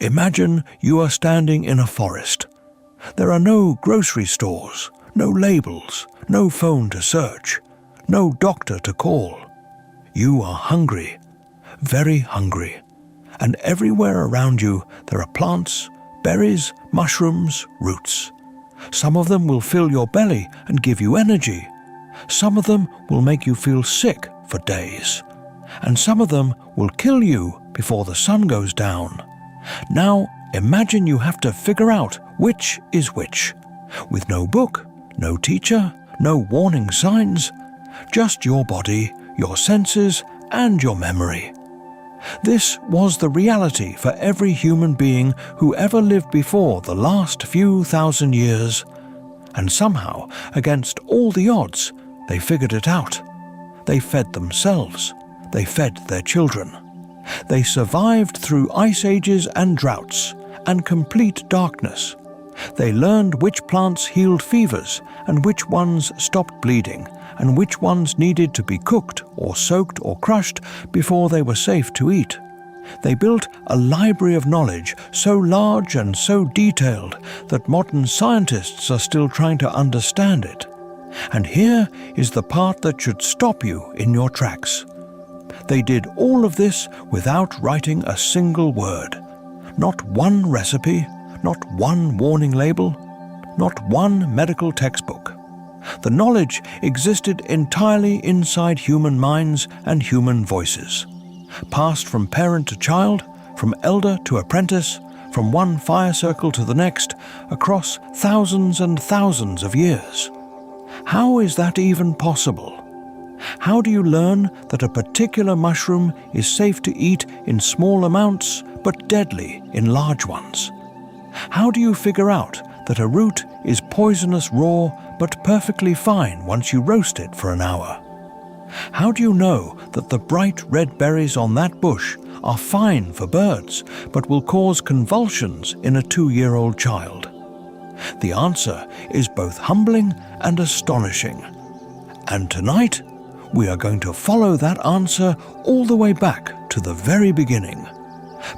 Imagine you are standing in a forest. There are no grocery stores, no labels, no phone to search, no doctor to call. You are hungry, very hungry, and everywhere around you there are plants, berries, mushrooms, roots. Some of them will fill your belly and give you energy. Some of them will make you feel sick for days. And some of them will kill you before the sun goes down. Now imagine you have to figure out which is which, with no book, no teacher, no warning signs, just your body, your senses, and your memory. This was the reality for every human being who ever lived before the last few thousand years. And somehow, against all the odds, they figured it out. They fed themselves. They fed their children. They survived through ice ages and droughts and complete darkness. They learned which plants healed fevers and which ones stopped bleeding and which ones needed to be cooked or soaked or crushed before they were safe to eat. They built a library of knowledge so large and so detailed that modern scientists are still trying to understand it. And here is the part that should stop you in your tracks. They did all of this without writing a single word. Not one recipe, not one warning label, not one medical textbook. The knowledge existed entirely inside human minds and human voices, passed from parent to child, from elder to apprentice, from one fire circle to the next, across thousands and thousands of years. How is that even possible? How do you learn that a particular mushroom is safe to eat in small amounts but deadly in large ones? How do you figure out that a root is poisonous raw but perfectly fine once you roast it for an hour? How do you know that the bright red berries on that bush are fine for birds but will cause convulsions in a 2-year-old child? The answer is both humbling and astonishing. And tonight, we are going to follow that answer all the way back to the very beginning.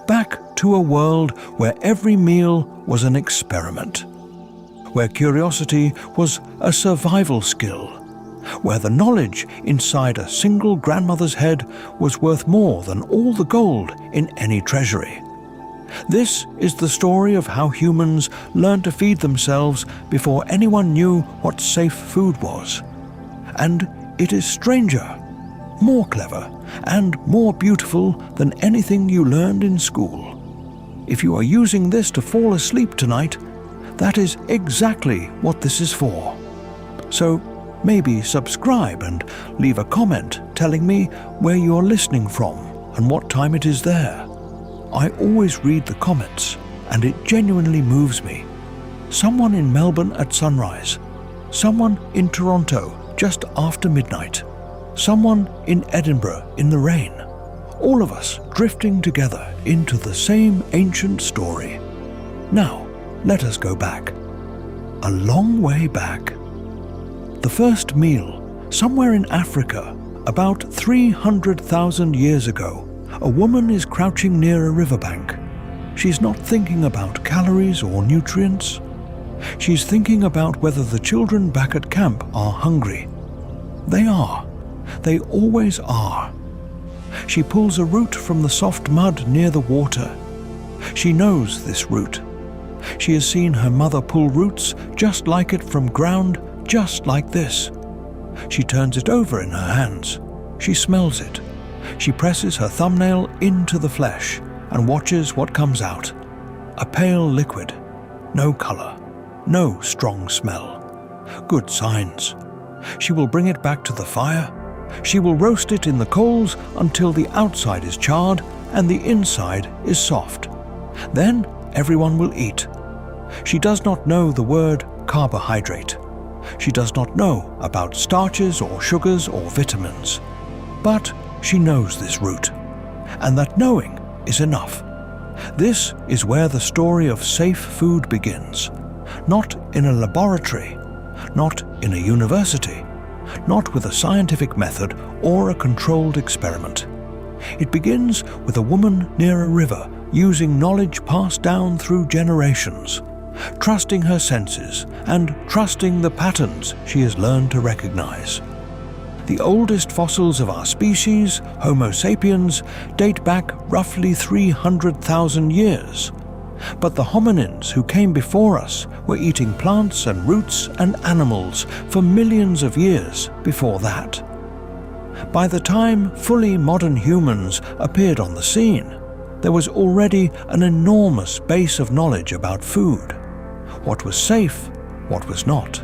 Back to a world where every meal was an experiment, where curiosity was a survival skill, where the knowledge inside a single grandmother's head was worth more than all the gold in any treasury. This is the story of how humans learned to feed themselves before anyone knew what safe food was. And it is stranger, more clever, and more beautiful than anything you learned in school. If you are using this to fall asleep tonight, that is exactly what this is for. So maybe subscribe and leave a comment telling me where you are listening from and what time it is there. I always read the comments, and it genuinely moves me. Someone in Melbourne at sunrise, someone in Toronto just after midnight, someone in Edinburgh in the rain, all of us drifting together into the same ancient story. Now, let us go back. A long way back. The first meal, somewhere in Africa, about 300,000 years ago, a woman is crouching near a riverbank. She's not thinking about calories or nutrients. She's thinking about whether the children back at camp are hungry. They are. They always are. She pulls a root from the soft mud near the water. She knows this root. She has seen her mother pull roots just like it from ground, just like this. She turns it over in her hands. She smells it. She presses her thumbnail into the flesh and watches what comes out. A pale liquid. No color. No strong smell. Good signs. She will bring it back to the fire. She will roast it in the coals until the outside is charred and the inside is soft. Then everyone will eat. She does not know the word carbohydrate. She does not know about starches or sugars or vitamins. But she knows this root, and that knowing is enough. This is where the story of safe food begins. Not in a laboratory, not in a university, not with a scientific method or a controlled experiment. It begins with a woman near a river using knowledge passed down through generations, trusting her senses and trusting the patterns she has learned to recognize. The oldest fossils of our species, Homo sapiens, date back roughly 300,000 years. But the hominins who came before us were eating plants and roots and animals for millions of years before that. By the time fully modern humans appeared on the scene, there was already an enormous base of knowledge about food. What was safe, what was not,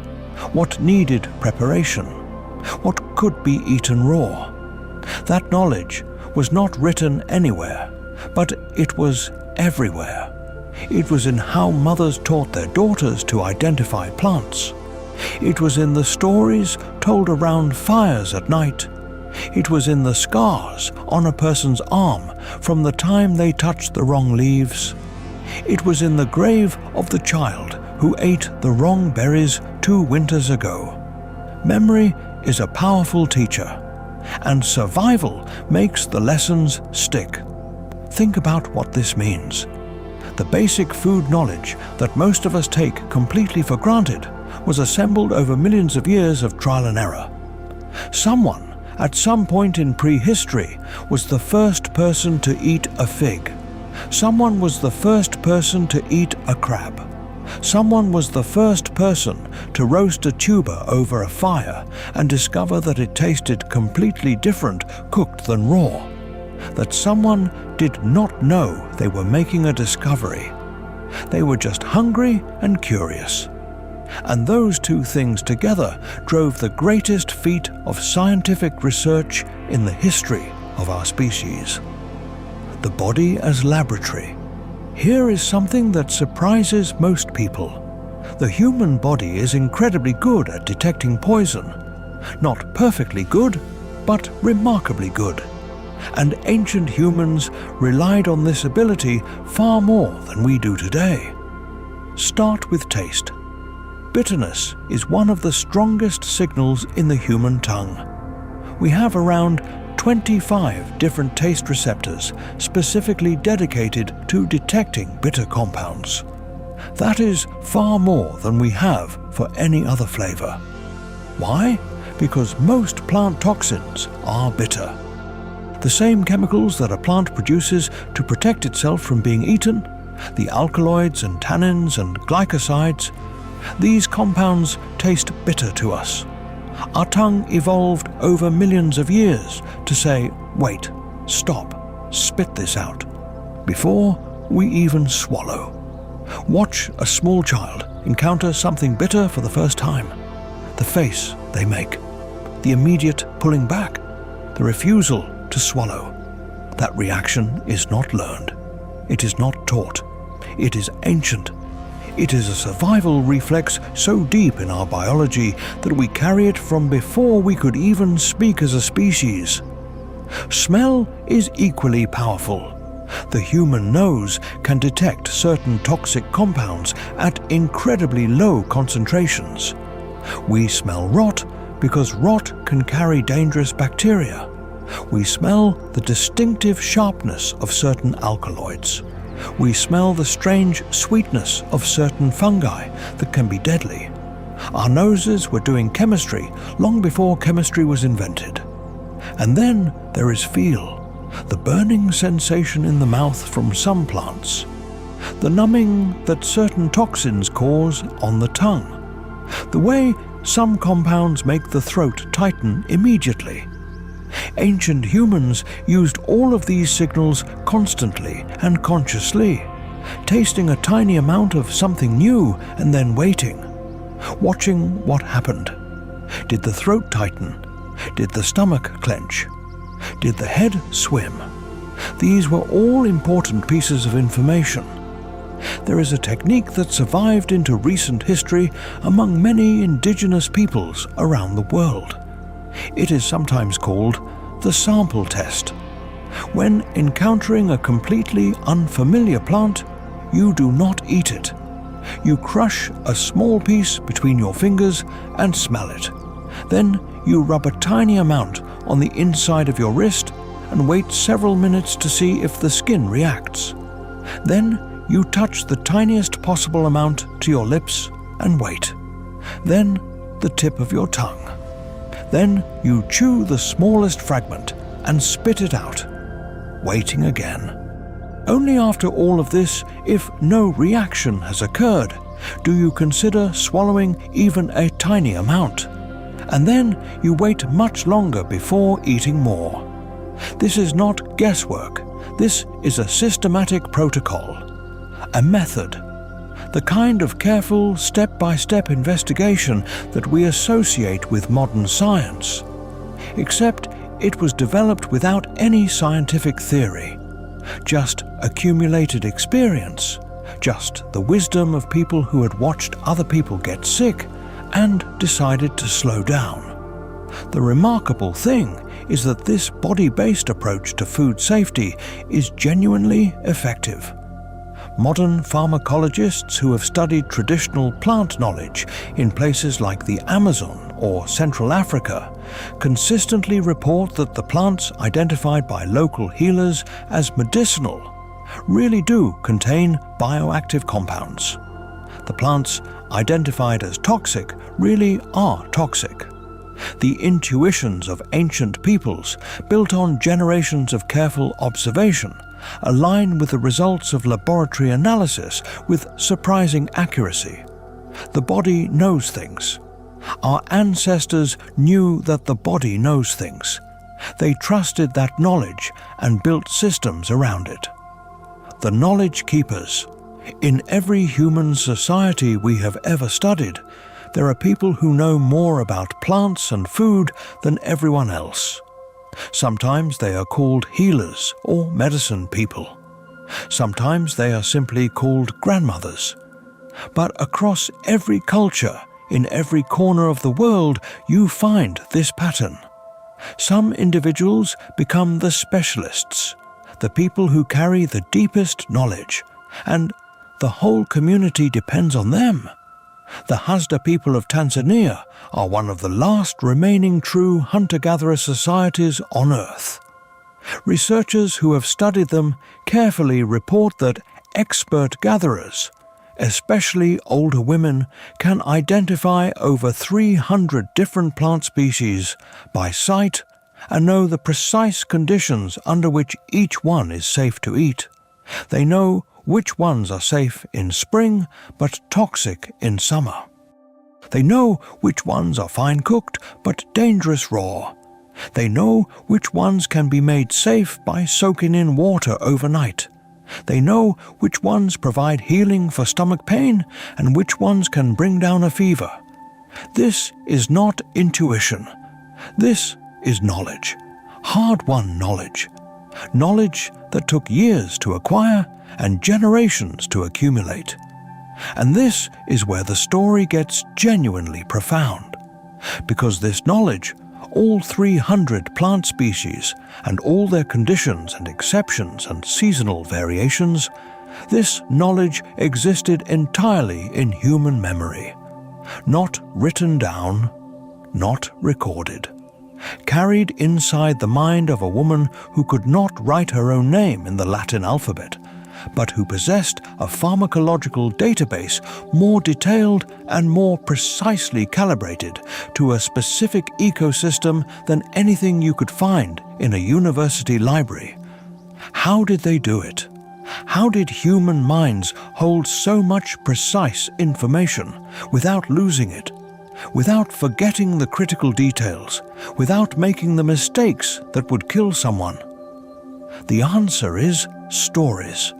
what needed preparation, what could be eaten raw. That knowledge was not written anywhere, but it was everywhere. It was in how mothers taught their daughters to identify plants. It was in the stories told around fires at night. It was in the scars on a person's arm from the time they touched the wrong leaves. It was in the grave of the child who ate the wrong berries 2 winters ago. Memory is a powerful teacher, and survival makes the lessons stick. Think about what this means. The basic food knowledge that most of us take completely for granted was assembled over millions of years of trial and error. Someone, at some point in prehistory, was the first person to eat a fig. Someone was the first person to eat a crab. Someone was the first person to roast a tuber over a fire and discover that it tasted completely different cooked than raw. That someone did not know they were making a discovery. They were just hungry and curious. And those two things together drove the greatest feat of scientific research in the history of our species. The body as laboratory. Here is something that surprises most people. The human body is incredibly good at detecting poison. Not perfectly good, but remarkably good. And ancient humans relied on this ability far more than we do today. Start with taste. Bitterness is one of the strongest signals in the human tongue. We have around 25 different taste receptors specifically dedicated to detecting bitter compounds. That is far more than we have for any other flavor. Why? Because most plant toxins are bitter. The same chemicals that a plant produces to protect itself from being eaten, the alkaloids and tannins and glycosides, these compounds taste bitter to us. Our tongue evolved over millions of years to say, wait, stop, spit this out, before we even swallow. Watch a small child encounter something bitter for the first time. The face they make, the immediate pulling back, the refusal to swallow. That reaction is not learned. It is not taught. It is ancient. It is a survival reflex so deep in our biology that we carry it from before we could even speak as a species. Smell is equally powerful. The human nose can detect certain toxic compounds at incredibly low concentrations. We smell rot because rot can carry dangerous bacteria. We smell the distinctive sharpness of certain alkaloids. We smell the strange sweetness of certain fungi that can be deadly. Our noses were doing chemistry long before chemistry was invented. And then there is feel, the burning sensation in the mouth from some plants, the numbing that certain toxins cause on the tongue, the way some compounds make the throat tighten immediately. Ancient humans used all of these signals constantly and consciously, tasting a tiny amount of something new and then waiting, watching what happened. Did the throat tighten? Did the stomach clench? Did the head swim? These were all important pieces of information. There is a technique that survived into recent history among many indigenous peoples around the world. It is sometimes called the sample test. When encountering a completely unfamiliar plant, you do not eat it. You crush a small piece between your fingers and smell it. Then you rub a tiny amount on the inside of your wrist and wait several minutes to see if the skin reacts. Then you touch the tiniest possible amount to your lips and wait. Then the tip of your tongue. Then you chew the smallest fragment and spit it out, waiting again. Only after all of this, if no reaction has occurred, do you consider swallowing even a tiny amount. And then you wait much longer before eating more. This is not guesswork. This is a systematic protocol, a method, the kind of careful step-by-step investigation that we associate with modern science. Except it was developed without any scientific theory, just accumulated experience, just the wisdom of people who had watched other people get sick and decided to slow down. The remarkable thing is that this body-based approach to food safety is genuinely effective. Modern pharmacologists who have studied traditional plant knowledge in places like the Amazon or Central Africa consistently report that the plants identified by local healers as medicinal really do contain bioactive compounds. The plants identified as toxic really are toxic. The intuitions of ancient peoples, built on generations of careful observation, align with the results of laboratory analysis with surprising accuracy. The body knows things. Our ancestors knew that the body knows things. They trusted that knowledge and built systems around it. The knowledge keepers. In every human society we have ever studied, there are people who know more about plants and food than everyone else. Sometimes they are called healers or medicine people. Sometimes they are simply called grandmothers. But across every culture, in every corner of the world, you find this pattern. Some individuals become the specialists, the people who carry the deepest knowledge, and the whole community depends on them. The Hasda people of Tanzania are one of the last remaining true hunter-gatherer societies on Earth. Researchers who have studied them carefully report that expert gatherers, especially older women, can identify over 300 different plant species by sight and know the precise conditions under which each one is safe to eat. They know which ones are safe in spring but toxic in summer. They know which ones are fine cooked but dangerous raw. They know which ones can be made safe by soaking in water overnight. They know which ones provide healing for stomach pain and which ones can bring down a fever. This is not intuition. This is knowledge. Hard-won knowledge. Knowledge that took years to acquire and generations to accumulate. And this is where the story gets genuinely profound. Because this knowledge, all 300 plant species and all their conditions and exceptions and seasonal variations, this knowledge existed entirely in human memory. Not written down, not recorded. Carried inside the mind of a woman who could not write her own name in the Latin alphabet, but who possessed a pharmacological database more detailed and more precisely calibrated to a specific ecosystem than anything you could find in a university library. How did they do it? How did human minds hold so much precise information without losing it, without forgetting the critical details, without making the mistakes that would kill someone? The answer is stories.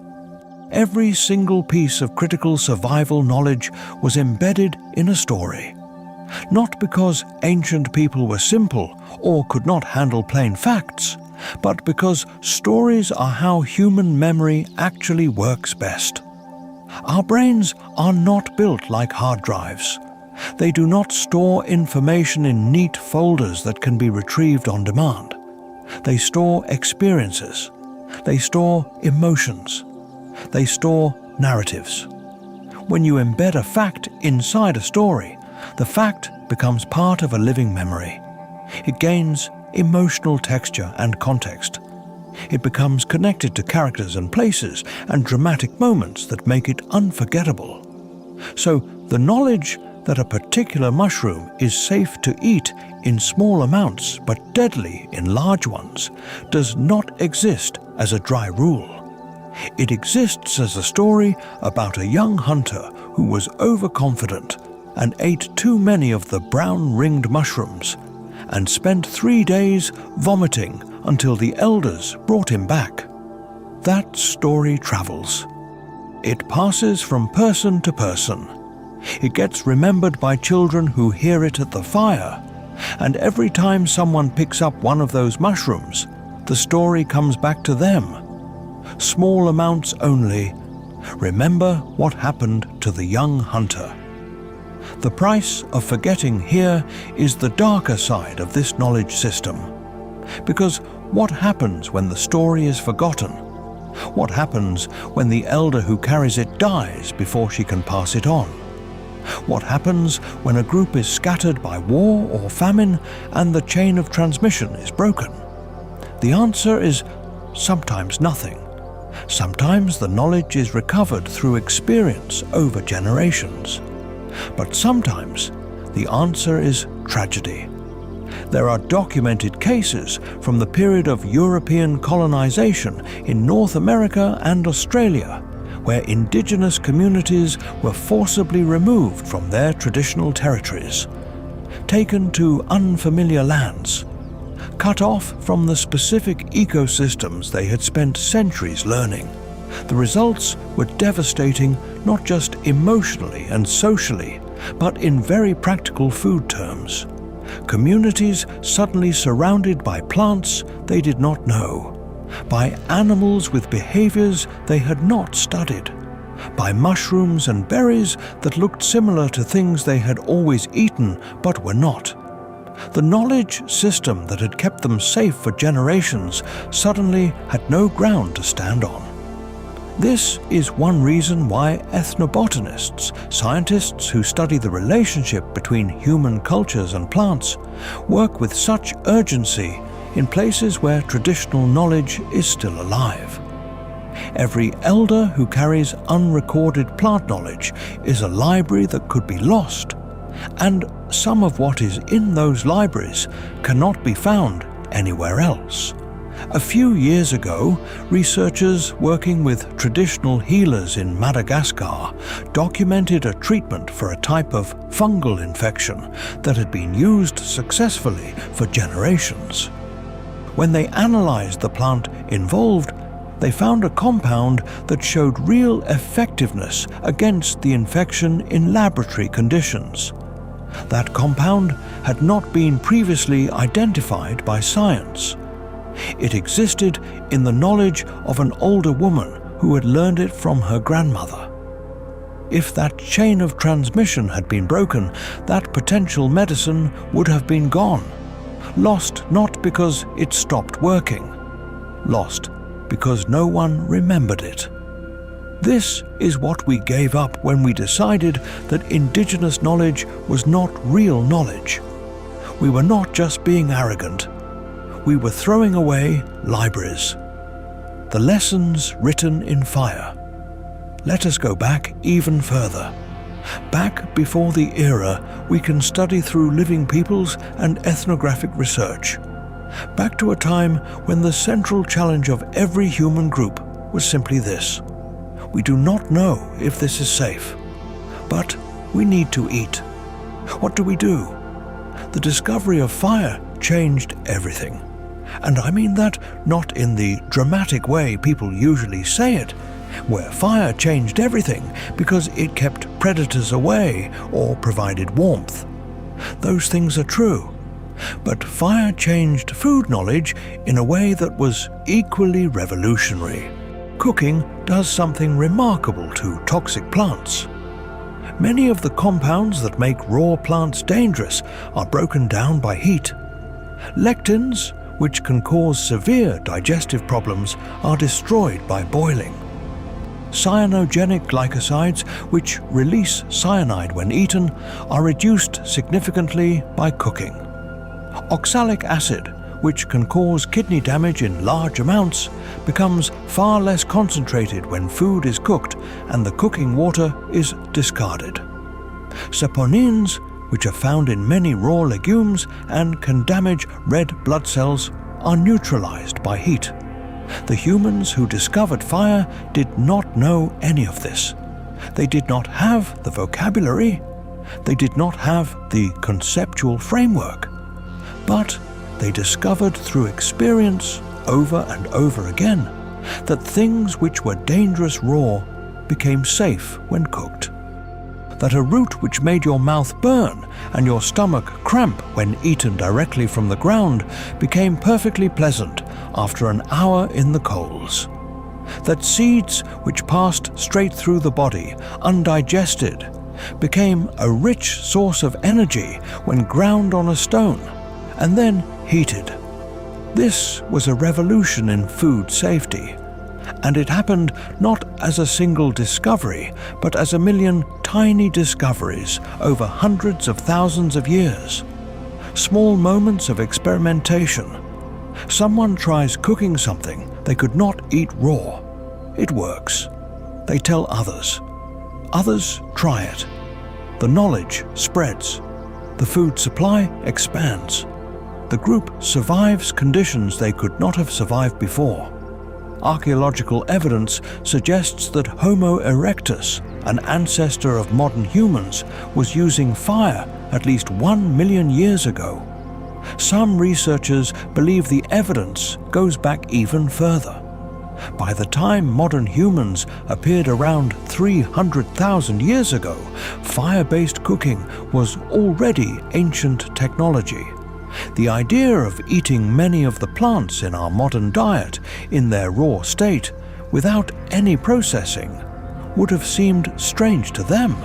Every single piece of critical survival knowledge was embedded in a story. Not because ancient people were simple or could not handle plain facts, but because stories are how human memory actually works best. Our brains are not built like hard drives. They do not store information in neat folders that can be retrieved on demand. They store experiences. They store emotions. They store narratives. When you embed a fact inside a story, the fact becomes part of a living memory. It gains emotional texture and context. It becomes connected to characters and places and dramatic moments that make it unforgettable. So the knowledge that a particular mushroom is safe to eat in small amounts but deadly in large ones does not exist as a dry rule. It exists as a story about a young hunter who was overconfident and ate too many of the brown-ringed mushrooms and spent 3 days vomiting until the elders brought him back. That story travels. It passes from person to person. It gets remembered by children who hear it at the fire, and every time someone picks up one of those mushrooms, the story comes back to them. Small amounts only. Remember what happened to the young hunter. The price of forgetting here is the darker side of this knowledge system. Because what happens when the story is forgotten? What happens when the elder who carries it dies before she can pass it on? What happens when a group is scattered by war or famine and the chain of transmission is broken? The answer is sometimes nothing. Sometimes the knowledge is recovered through experience over generations. But sometimes the answer is tragedy. There are documented cases from the period of European colonization in North America and Australia, where indigenous communities were forcibly removed from their traditional territories, taken to unfamiliar lands, cut off from the specific ecosystems they had spent centuries learning. The results were devastating, not just emotionally and socially, but in very practical food terms. Communities suddenly surrounded by plants they did not know, by animals with behaviors they had not studied, by mushrooms and berries that looked similar to things they had always eaten but were not. The knowledge system that had kept them safe for generations suddenly had no ground to stand on. This is one reason why ethnobotanists, scientists who study the relationship between human cultures and plants, work with such urgency in places where traditional knowledge is still alive. Every elder who carries unrecorded plant knowledge is a library that could be lost, and some of what is in those libraries cannot be found anywhere else. A few years ago, researchers working with traditional healers in Madagascar documented a treatment for a type of fungal infection that had been used successfully for generations. When they analyzed the plant involved, they found a compound that showed real effectiveness against the infection in laboratory conditions. That compound had not been previously identified by science. It existed in the knowledge of an older woman who had learned it from her grandmother. If that chain of transmission had been broken, that potential medicine would have been gone. Lost not because it stopped working. Lost because no one remembered it. This is what we gave up when we decided that indigenous knowledge was not real knowledge. We were not just being arrogant. We were throwing away libraries. The lessons written in fire. Let us go back even further. Back before the era we can study through living peoples and ethnographic research. Back to a time when the central challenge of every human group was simply this. We do not know if this is safe, but we need to eat. What do? The discovery of fire changed everything. And I mean that not in the dramatic way people usually say it, where fire changed everything because it kept predators away or provided warmth. Those things are true. But fire changed food knowledge in a way that was equally revolutionary. Cooking does something remarkable to toxic plants. Many of the compounds that make raw plants dangerous are broken down by heat. Lectins, which can cause severe digestive problems, are destroyed by boiling. Cyanogenic glycosides, which release cyanide when eaten, are reduced significantly by cooking. Oxalic acid, which can cause kidney damage in large amounts, becomes far less concentrated when food is cooked and the cooking water is discarded. Saponins, which are found in many raw legumes and can damage red blood cells, are neutralized by heat. The humans who discovered fire did not know any of this. They did not have the vocabulary. They did not have the conceptual framework. But they discovered through experience over and over again that things which were dangerous raw became safe when cooked. That a root which made your mouth burn and your stomach cramp when eaten directly from the ground became perfectly pleasant after an hour in the coals. That seeds which passed straight through the body, undigested, became a rich source of energy when ground on a stone and then heated. This was a revolution in food safety, and it happened not as a single discovery, but as a million tiny discoveries over hundreds of thousands of years. Small moments of experimentation. Someone tries cooking something they could not eat raw. It works. They tell others. Others try it. The knowledge spreads. The food supply expands. The group survives conditions they could not have survived before. Archaeological evidence suggests that Homo erectus, an ancestor of modern humans, was using fire at least 1 million years ago. Some researchers believe the evidence goes back even further. By the time modern humans appeared around 300,000 years ago, fire-based cooking was already ancient technology. The idea of eating many of the plants in our modern diet in their raw state, without any processing, would have seemed strange to them.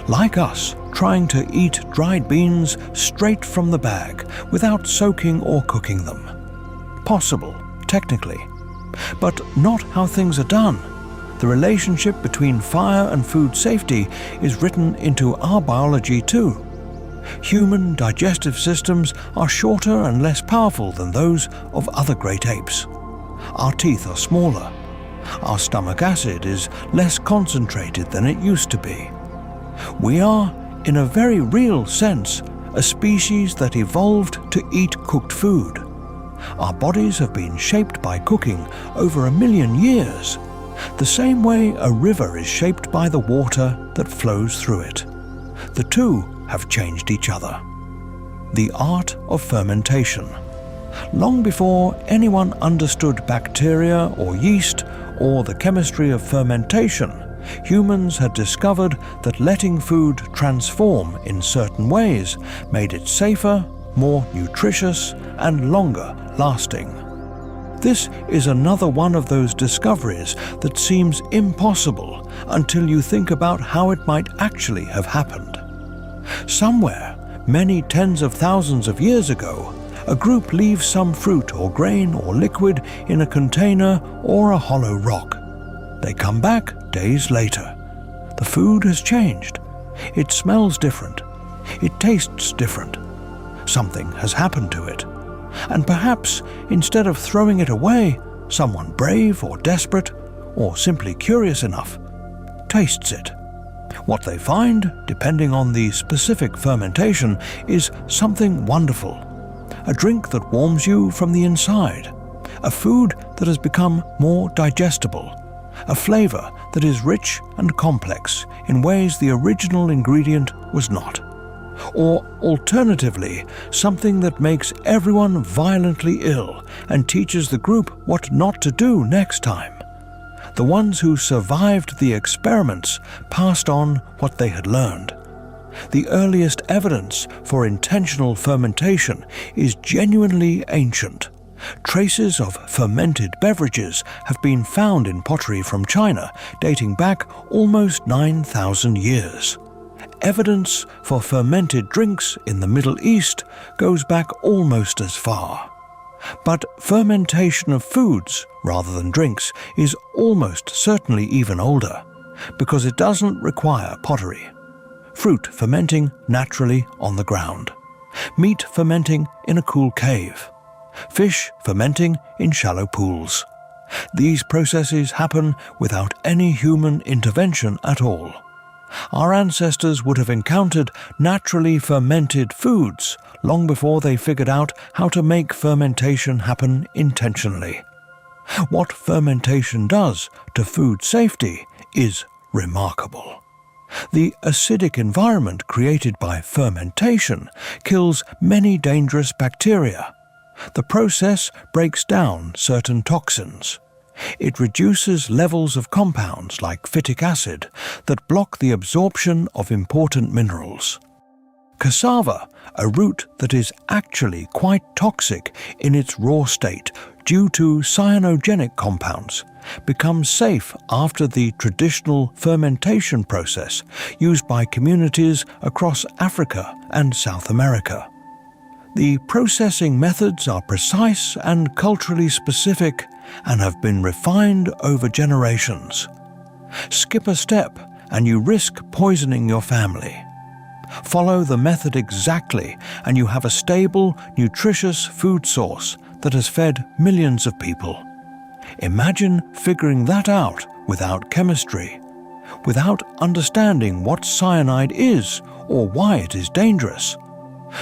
Like us, trying to eat dried beans straight from the bag without soaking or cooking them. Possible, technically, but not how things are done. The relationship between fire and food safety is written into our biology too. Human digestive systems are shorter and less powerful than those of other great apes. Our teeth are smaller. Our stomach acid is less concentrated than it used to be. We are, in a very real sense, a species that evolved to eat cooked food. Our bodies have been shaped by cooking over 1 million years, the same way a river is shaped by the water that flows through it. The two have changed each other. The art of fermentation. Long before anyone understood bacteria or yeast or the chemistry of fermentation, humans had discovered that letting food transform in certain ways made it safer, more nutritious, and longer lasting. This is another one of those discoveries that seems impossible until you think about how it might actually have happened. Somewhere, many tens of thousands of years ago, a group leaves some fruit or grain or liquid in a container or a hollow rock. They come back days later. The food has changed. It smells different. It tastes different. Something has happened to it. And perhaps, instead of throwing it away, someone brave or desperate, or simply curious enough, tastes it. What they find, depending on the specific fermentation, is something wonderful. A drink that warms you from the inside. A food that has become more digestible. A flavor that is rich and complex in ways the original ingredient was not. Or alternatively, something that makes everyone violently ill and teaches the group what not to do next time. The ones who survived the experiments passed on what they had learned. The earliest evidence for intentional fermentation is genuinely ancient. Traces of fermented beverages have been found in pottery from China, dating back almost 9,000 years. Evidence for fermented drinks in the Middle East goes back almost as far. But fermentation of foods, rather than drinks, is almost certainly even older, because it doesn't require pottery. Fruit fermenting naturally on the ground. Meat fermenting in a cool cave. fish fermenting in shallow pools. These processes happen without any human intervention at all. Our ancestors would have encountered naturally fermented foods long before they figured out how to make fermentation happen intentionally. What fermentation does to food safety is remarkable. The acidic environment created by fermentation kills many dangerous bacteria. The process breaks down certain toxins. It reduces levels of compounds like phytic acid that block the absorption of important minerals. Cassava, a root that is actually quite toxic in its raw state due to cyanogenic compounds, becomes safe after the traditional fermentation process used by communities across Africa and South America. The processing methods are precise and culturally specific and have been refined over generations. Skip a step and you risk poisoning your family. Follow the method exactly and you have a stable, nutritious food source that has fed millions of people. Imagine figuring that out without chemistry, without understanding what cyanide is or why it is dangerous.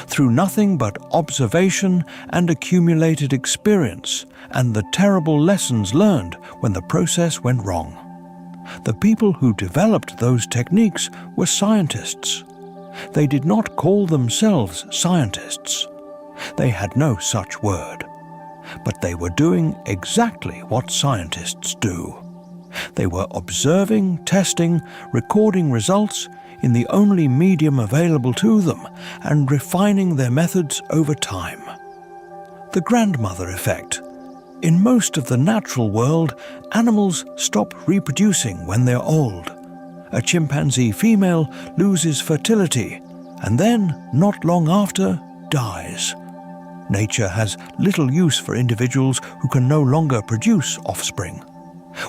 Through nothing but observation and accumulated experience and the terrible lessons learned when the process went wrong. The people who developed those techniques were scientists. They did not call themselves scientists. They had no such word. But they were doing exactly what scientists do. They were observing, testing, recording results in the only medium available to them and refining their methods over time. The grandmother effect. In most of the natural world, animals stop reproducing when they're old. A chimpanzee female loses fertility and then, not long after, dies. Nature has little use for individuals who can no longer produce offspring.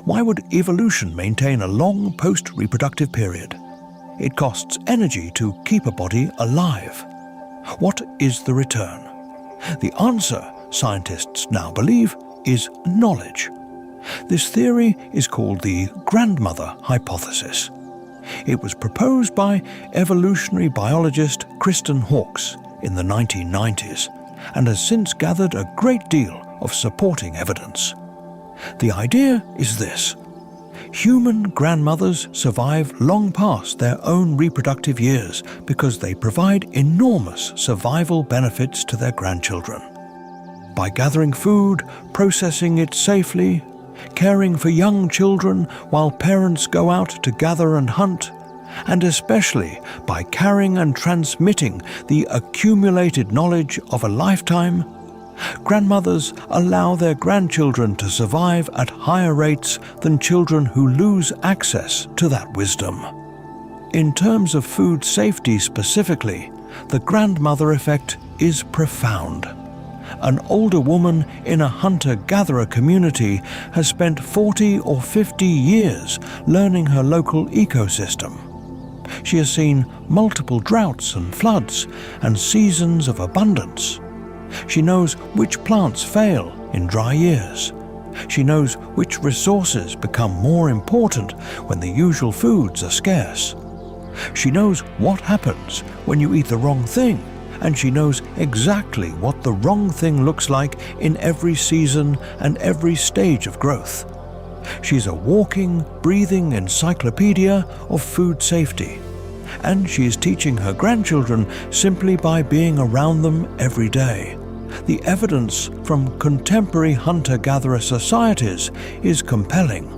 Why would evolution maintain a long post-reproductive period? It costs energy to keep a body alive. What is the return? The answer, scientists now believe, is knowledge. This theory is called the grandmother hypothesis. It was proposed by evolutionary biologist Kristen Hawkes in the 1990s and has since gathered a great deal of supporting evidence. The idea is this: human grandmothers survive long past their own reproductive years because they provide enormous survival benefits to their grandchildren. By gathering food, processing it safely, caring for young children while parents go out to gather and hunt, and especially by carrying and transmitting the accumulated knowledge of a lifetime, grandmothers allow their grandchildren to survive at higher rates than children who lose access to that wisdom. In terms of food safety specifically, the grandmother effect is profound. An older woman in a hunter-gatherer community has spent 40 or 50 years learning her local ecosystem. She has seen multiple droughts and floods and seasons of abundance. She knows which plants fail in dry years. She knows which resources become more important when the usual foods are scarce. She knows what happens when you eat the wrong thing, and she knows exactly what the wrong thing looks like in every season and every stage of growth. She's a walking, breathing encyclopedia of food safety, and she is teaching her grandchildren simply by being around them every day. The evidence from contemporary hunter-gatherer societies is compelling.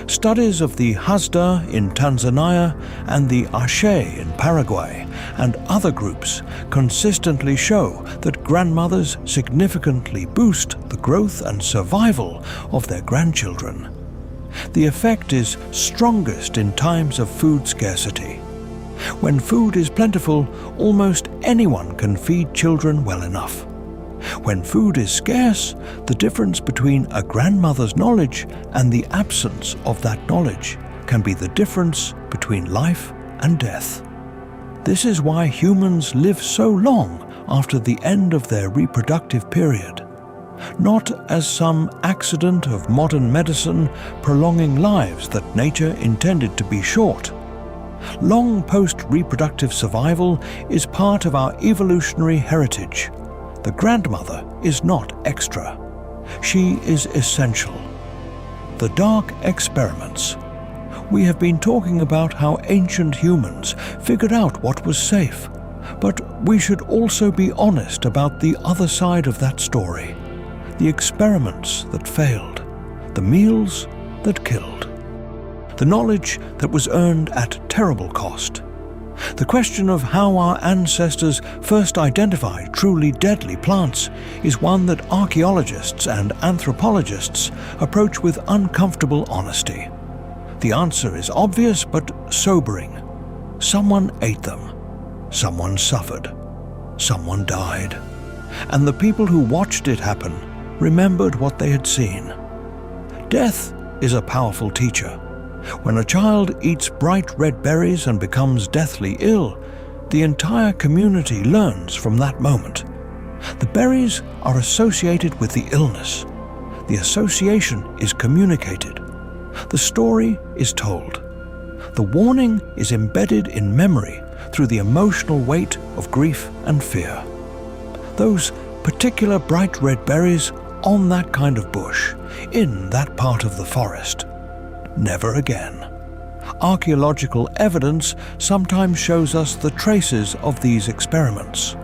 Studies of the Hasda in Tanzania and the Ashe in Paraguay and other groups consistently show that grandmothers significantly boost the growth and survival of their grandchildren. The effect is strongest in times of food scarcity. When food is plentiful, almost anyone can feed children well enough. When food is scarce, the difference between a grandmother's knowledge and the absence of that knowledge can be the difference between life and death. This is why humans live so long after the end of their reproductive period. not as some accident of modern medicine prolonging lives that nature intended to be short. Long post-reproductive survival is part of our evolutionary heritage. The grandmother is not extra. She is essential. The dark experiments. We have been talking about how ancient humans figured out what was safe, but we should also be honest about the other side of that story. The experiments that failed, the meals that killed, the knowledge that was earned at terrible cost. The question of how our ancestors first identified truly deadly plants is one that archaeologists and anthropologists approach with uncomfortable honesty. The answer is obvious but sobering. Someone ate them. Someone suffered. Someone died. And the people who watched it happen remembered what they had seen. Death is a powerful teacher. When a child eats bright red berries and becomes deathly ill, the entire community learns from that moment. The berries are associated with the illness. The association is communicated. The story is told. The warning is embedded in memory through the emotional weight of grief and fear. Those particular bright red berries on that kind of bush, in that part of the forest. Never again. Archaeological evidence sometimes shows us the traces of these experiments.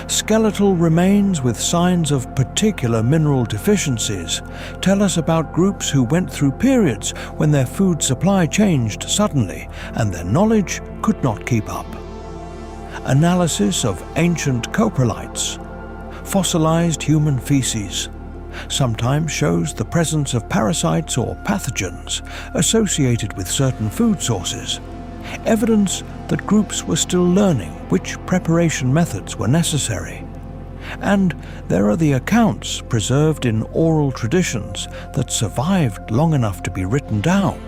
Skeletal remains with signs of particular mineral deficiencies tell us about groups who went through periods when their food supply changed suddenly and their knowledge could not keep up. Analysis of ancient coprolites, fossilized human feces, sometimes shows the presence of parasites or pathogens associated with certain food sources, evidence that groups were still learning which preparation methods were necessary. And there are the accounts preserved in oral traditions that survived long enough to be written down,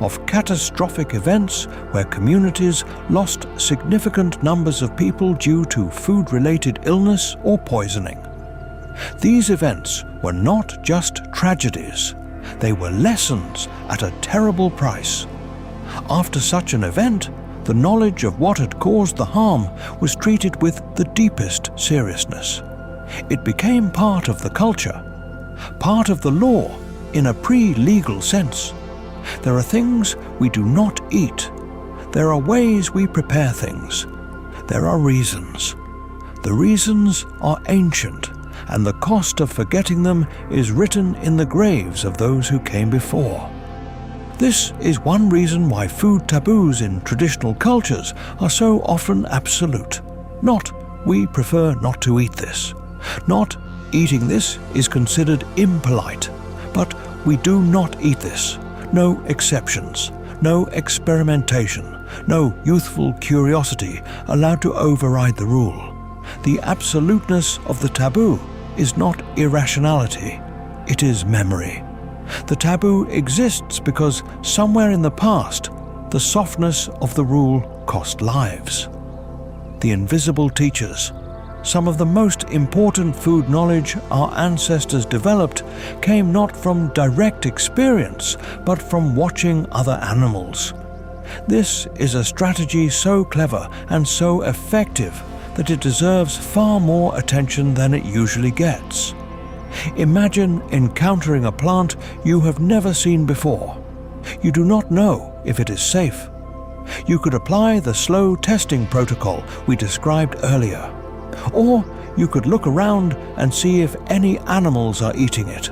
of catastrophic events where communities lost significant numbers of people due to food-related illness or poisoning. These events were not just tragedies, they were lessons at a terrible price. After such an event, the knowledge of what had caused the harm was treated with the deepest seriousness. It became part of the culture, part of the law in a pre-legal sense. There are things we do not eat. There are ways we prepare things. There are reasons. The reasons are ancient, and the cost of forgetting them is written in the graves of those who came before. This is one reason why food taboos in traditional cultures are so often absolute. Not, we prefer not to eat this. Not, eating this is considered impolite. But we do not eat this. No exceptions. No experimentation. No youthful curiosity allowed to override the rule. The absoluteness of the taboo is not irrationality, it is memory. The taboo exists because somewhere in the past, the softness of the rule cost lives. The invisible teachers. Some of the most important food knowledge our ancestors developed came not from direct experience, but from watching other animals. This is a strategy so clever and so effective that it deserves far more attention than it usually gets. Imagine encountering a plant you have never seen before. You do not know if it is safe. You could apply the slow testing protocol we described earlier. Or you could look around and see if any animals are eating it.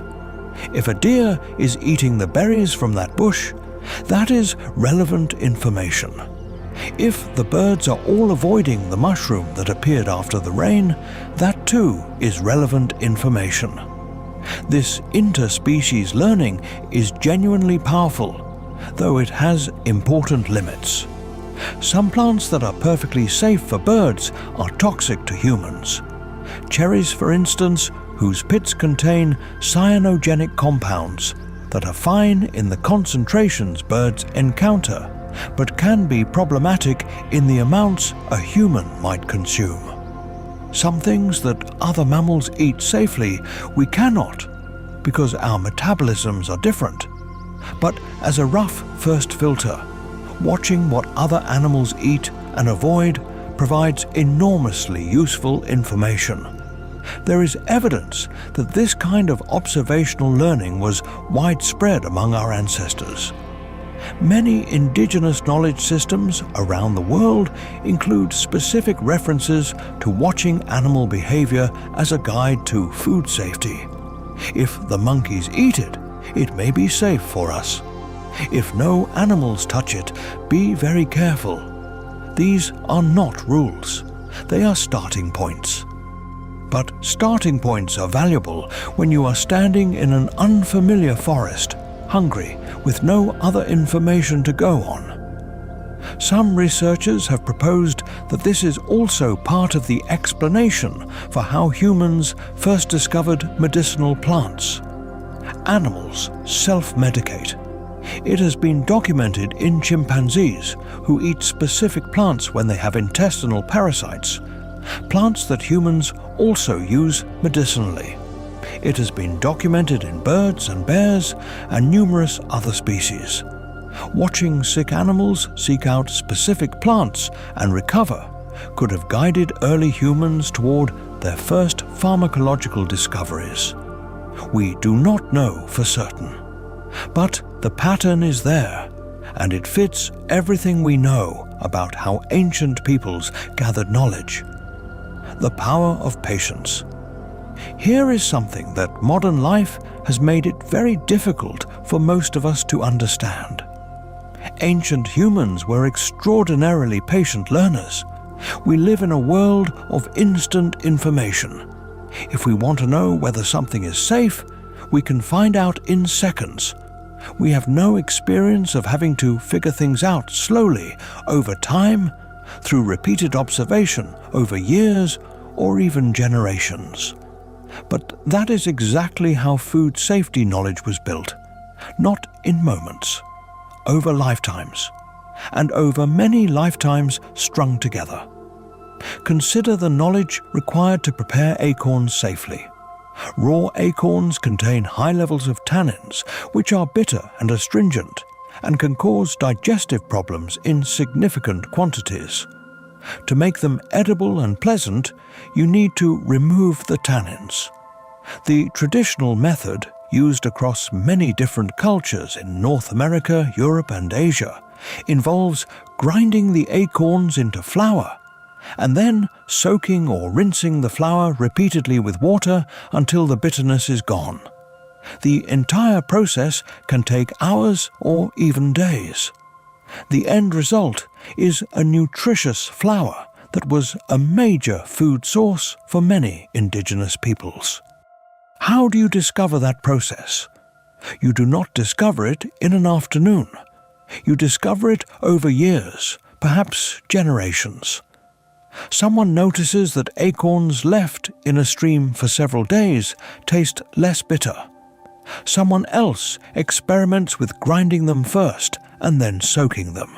If a deer is eating the berries from that bush, that is relevant information. If the birds are all avoiding the mushroom that appeared after the rain, that too is relevant information. This interspecies learning is genuinely powerful, though it has important limits. Some plants that are perfectly safe for birds are toxic to humans. Cherries, for instance, whose pits contain cyanogenic compounds that are fine in the concentrations birds encounter, but can be problematic in the amounts a human might consume. Some things that other mammals eat safely, we cannot, because our metabolisms are different. But as a rough first filter, watching what other animals eat and avoid provides enormously useful information. There is evidence that this kind of observational learning was widespread among our ancestors. Many indigenous knowledge systems around the world include specific references to watching animal behavior as a guide to food safety. If the monkeys eat it, it may be safe for us. If no animals touch it, be very careful. These are not rules. They are starting points. But starting points are valuable when you are standing in an unfamiliar forest, hungry, with no other information to go on. Some researchers have proposed that this is also part of the explanation for how humans first discovered medicinal plants. Animals self-medicate. It has been documented in chimpanzees who eat specific plants when they have intestinal parasites, plants that humans also use medicinally. It has been documented in birds and bears and numerous other species. Watching sick animals seek out specific plants and recover could have guided early humans toward their first pharmacological discoveries. We do not know for certain, but the pattern is there, and it fits everything we know about how ancient peoples gathered knowledge. The power of patience. Here is something that modern life has made it very difficult for most of us to understand. Ancient humans were extraordinarily patient learners. We live in a world of instant information. If we want to know whether something is safe, we can find out in seconds. We have no experience of having to figure things out slowly, over time, through repeated observation, over years, or even generations. But that is exactly how food safety knowledge was built, not in moments, over lifetimes, and over many lifetimes strung together. Consider the knowledge required to prepare acorns safely. Raw acorns contain high levels of tannins, which are bitter and astringent, and can cause digestive problems in significant quantities. To make them edible and pleasant, you need to remove the tannins. The traditional method, used across many different cultures in North America, Europe, and Asia, involves grinding the acorns into flour and then soaking or rinsing the flour repeatedly with water until the bitterness is gone. The entire process can take hours or even days. The end result is a nutritious flour that was a major food source for many indigenous peoples. How do you discover that process? You do not discover it in an afternoon. You discover it over years, perhaps generations. Someone notices that acorns left in a stream for several days taste less bitter. Someone else experiments with grinding them first and then soaking them.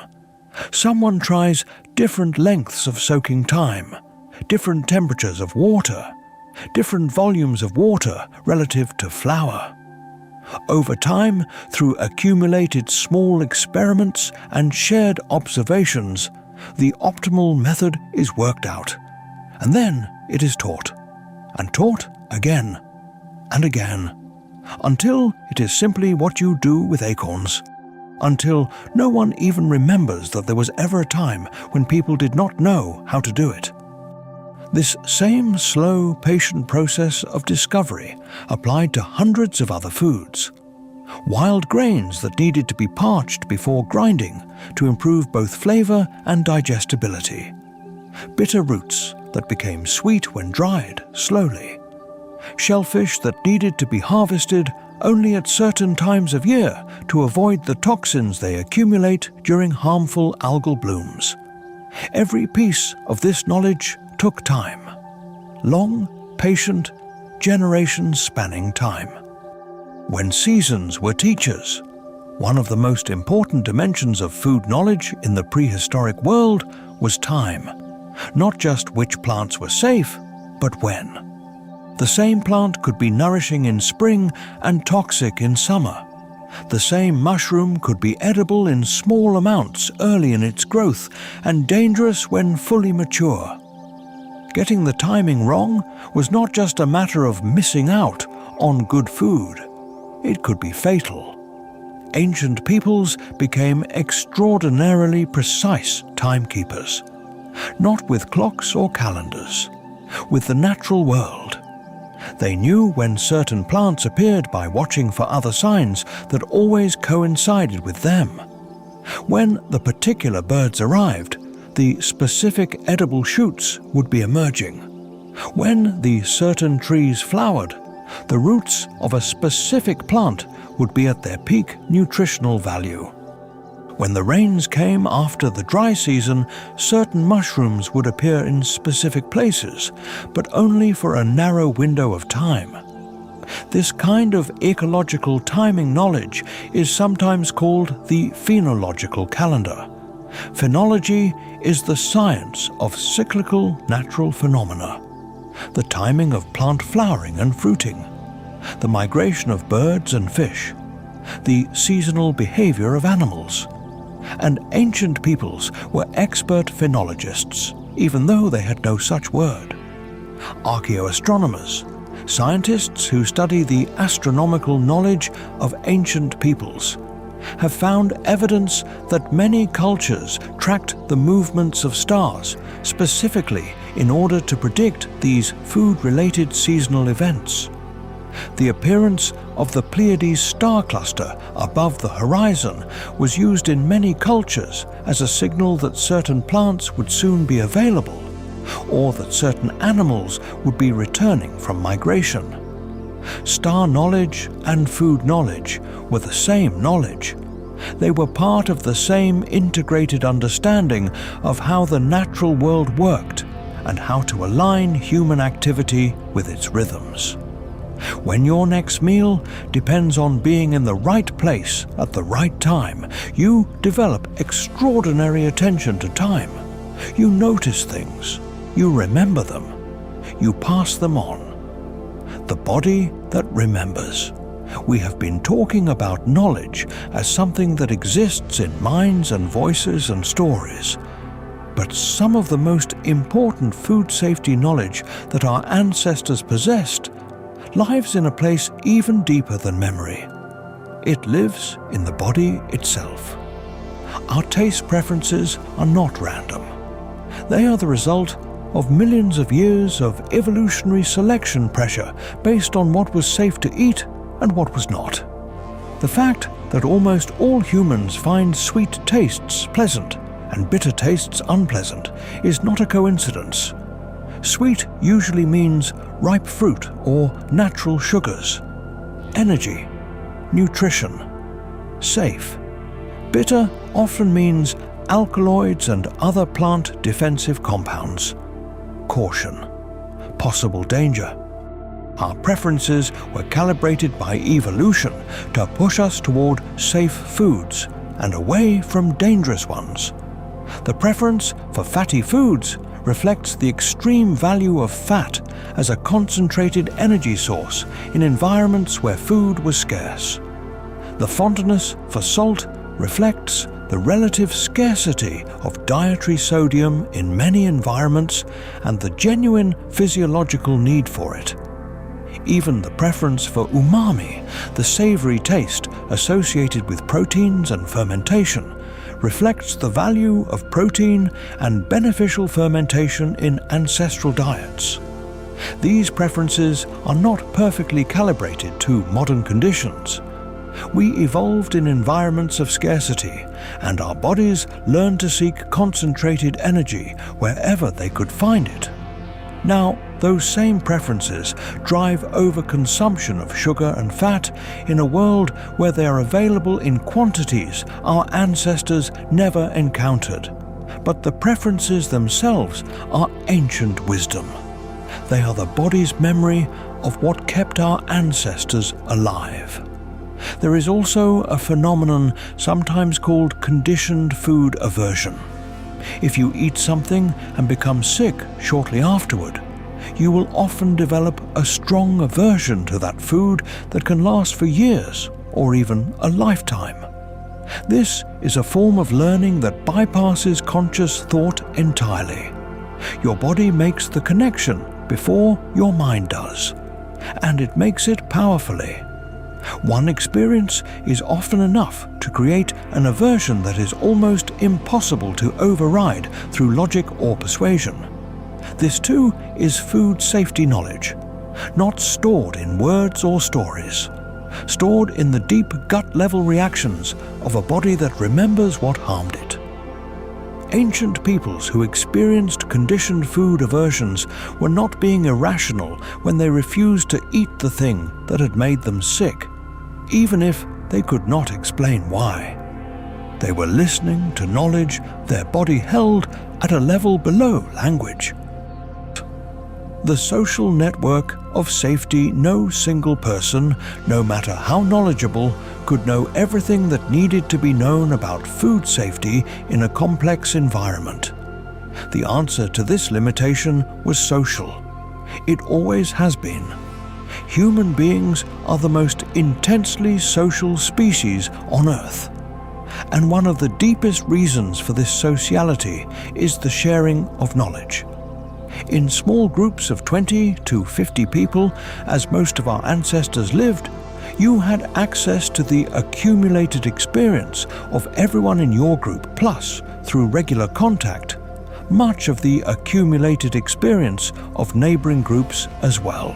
Someone tries different lengths of soaking time, different temperatures of water, different volumes of water relative to flour. Over time, through accumulated small experiments and shared observations, the optimal method is worked out, and then it is taught, and taught again and again, until it is simply what you do with acorns, until no one even remembers that there was ever a time when people did not know how to do it. This same slow, patient process of discovery applied to hundreds of other foods. Wild grains that needed to be parched before grinding to improve both flavor and digestibility. Bitter roots that became sweet when dried slowly. Shellfish that needed to be harvested only at certain times of year to avoid the toxins they accumulate during harmful algal blooms. Every piece of this knowledge took time. Long, patient, generations-spanning time. When seasons were teachers, one of the most important dimensions of food knowledge in the prehistoric world was time. Not just which plants were safe, but when. The same plant could be nourishing in spring and toxic in summer. The same mushroom could be edible in small amounts early in its growth and dangerous when fully mature. Getting the timing wrong was not just a matter of missing out on good food. It could be fatal. Ancient peoples became extraordinarily precise timekeepers, not with clocks or calendars, with the natural world. They knew when certain plants appeared by watching for other signs that always coincided with them. When the particular birds arrived, the specific edible shoots would be emerging. When the certain trees flowered, the roots of a specific plant would be at their peak nutritional value. When the rains came after the dry season, certain mushrooms would appear in specific places, but only for a narrow window of time. This kind of ecological timing knowledge is sometimes called the phenological calendar. Phenology is the science of cyclical natural phenomena, the timing of plant flowering and fruiting, the migration of birds and fish, the seasonal behavior of animals. And ancient peoples were expert phenologists, even though they had no such word. Archaeoastronomers, scientists who study the astronomical knowledge of ancient peoples, have found evidence that many cultures tracked the movements of stars specifically in order to predict these food-related seasonal events. The appearance of the Pleiades star cluster above the horizon was used in many cultures as a signal that certain plants would soon be available, or that certain animals would be returning from migration. Star knowledge and food knowledge were the same knowledge. They were part of the same integrated understanding of how the natural world worked and how to align human activity with its rhythms. When your next meal depends on being in the right place at the right time, you develop extraordinary attention to time. You notice things. You remember them. You pass them on. The body that remembers. We have been talking about knowledge as something that exists in minds and voices and stories. But some of the most important food safety knowledge that our ancestors possessed lives in a place even deeper than memory. It lives in the body itself. Our taste preferences are not random. They are the result of millions of years of evolutionary selection pressure based on what was safe to eat and what was not. The fact that almost all humans find sweet tastes pleasant and bitter tastes unpleasant is not a coincidence. Sweet usually means ripe fruit or natural sugars, energy, nutrition, safe. Bitter often means alkaloids and other plant defensive compounds. Caution, possible danger. Our preferences were calibrated by evolution to push us toward safe foods and away from dangerous ones. The preference for fatty foods reflects the extreme value of fat as a concentrated energy source in environments where food was scarce. The fondness for salt reflects the relative scarcity of dietary sodium in many environments and the genuine physiological need for it. Even the preference for umami, the savory taste associated with proteins and fermentation, reflects the value of protein and beneficial fermentation in ancestral diets. These preferences are not perfectly calibrated to modern conditions. We evolved in environments of scarcity, and our bodies learned to seek concentrated energy wherever they could find it. Now, those same preferences drive overconsumption of sugar and fat in a world where they are available in quantities our ancestors never encountered. But the preferences themselves are ancient wisdom. They are the body's memory of what kept our ancestors alive. There is also a phenomenon sometimes called conditioned food aversion. If you eat something and become sick shortly afterward, you will often develop a strong aversion to that food that can last for years or even a lifetime. This is a form of learning that bypasses conscious thought entirely. Your body makes the connection before your mind does, and it makes it powerfully. One experience is often enough to create an aversion that is almost impossible to override through logic or persuasion. This too is food safety knowledge, not stored in words or stories, stored in the deep gut-level reactions of a body that remembers what harmed it. Ancient peoples who experienced conditioned food aversions were not being irrational when they refused to eat the thing that had made them sick, even if they could not explain why. They were listening to knowledge their body held at a level below language. The social network of safety. No single person, no matter how knowledgeable, could know everything that needed to be known about food safety in a complex environment. The answer to this limitation was social. It always has been. Human beings are the most intensely social species on Earth. And one of the deepest reasons for this sociality is the sharing of knowledge. In small groups of 20 to 50 people, as most of our ancestors lived, you had access to the accumulated experience of everyone in your group, plus, through regular contact, much of the accumulated experience of neighboring groups as well.